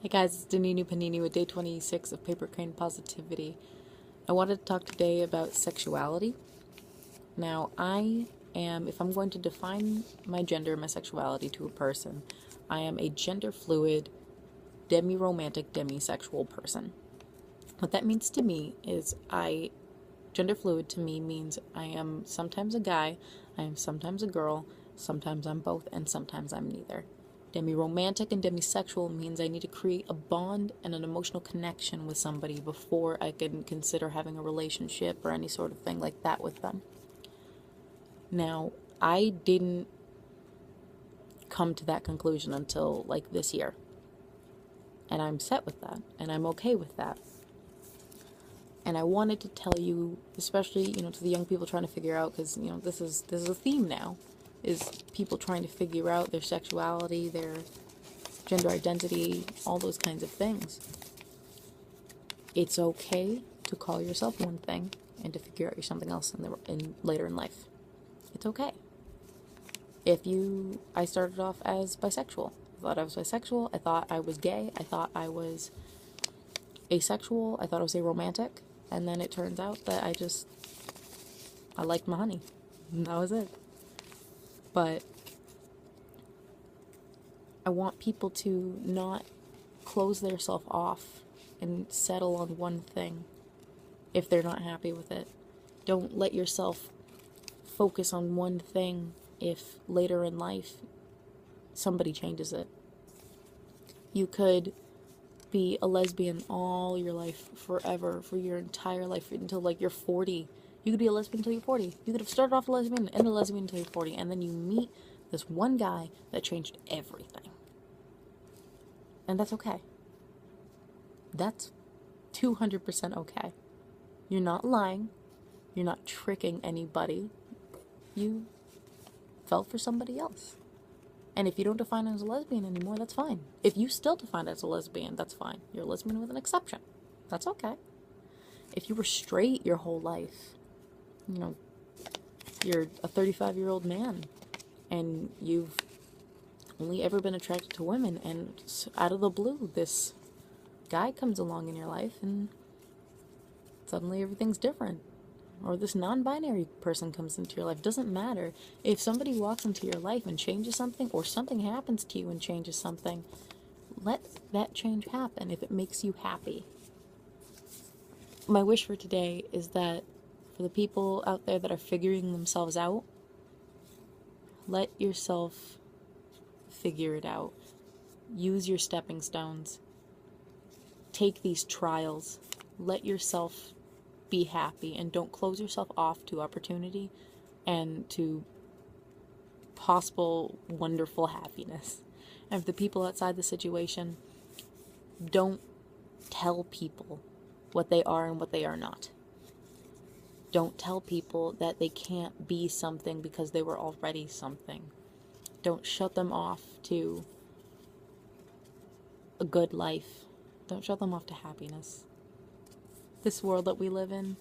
Hey guys, it's Danini Panini with day 26 of Paper Crane Positivity. I wanted to talk today about sexuality. Now, if I'm going to define my gender and my sexuality to a person, I am a gender fluid, demi-romantic, demisexual person. What that means to me is gender fluid to me means I am sometimes a guy, I am sometimes a girl, sometimes I'm both, and sometimes I'm neither. Demi-romantic and demisexual means I need to create a bond and an emotional connection with somebody before I can consider having a relationship or any sort of thing like that with them. Now, I didn't come to that conclusion until like this year. And I'm set with that, and I'm okay with that. And I wanted to tell you, especially, to the young people trying to figure out, because, this is a theme now, is people trying to figure out their sexuality, their gender identity, all those kinds of things. It's okay to call yourself one thing and to figure out you're something else later in life. It's okay. I started off as bisexual. I thought I was bisexual. I thought I was gay. I thought I was asexual. I thought I was aromantic. And then it turns out that I liked my honey. And that was it. But I want people to not close themselves off and settle on one thing if they're not happy with it. Don't let yourself focus on one thing if later in life somebody changes it. You could be a lesbian all your life, forever, for your entire life, until you're 40. You could be a lesbian until you're 40. You could have started off a lesbian and end a lesbian until you're 40, and then you meet this one guy that changed everything. And that's okay. That's 200% okay. You're not lying. You're not tricking anybody. You fell for somebody else. And if you don't define it as a lesbian anymore, that's fine. If you still define it as a lesbian, that's fine. You're a lesbian with an exception. That's okay. If you were straight your whole life, you're a 35-year-old man and you've only ever been attracted to women, and out of the blue, this guy comes along in your life and suddenly everything's different. Or this non-binary person comes into your life. Doesn't matter. If somebody walks into your life and changes something, or something happens to you and changes something, let that change happen if it makes you happy. My wish for today is that for the people out there that are figuring themselves out, let yourself figure it out. Use your stepping stones. Take these trials. Let yourself be happy, and don't close yourself off to opportunity and to possible wonderful happiness. And for the people outside the situation, don't tell people what they are and what they are not. Don't tell people that they can't be something because they were already something. Don't shut them off to a good life. Don't shut them off to happiness. This world that we live in,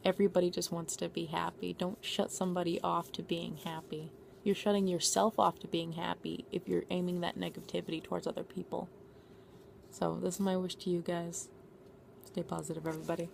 everybody just wants to be happy. Don't shut somebody off to being happy. You're shutting yourself off to being happy if you're aiming that negativity towards other people. So this is my wish to you guys. Stay positive, everybody.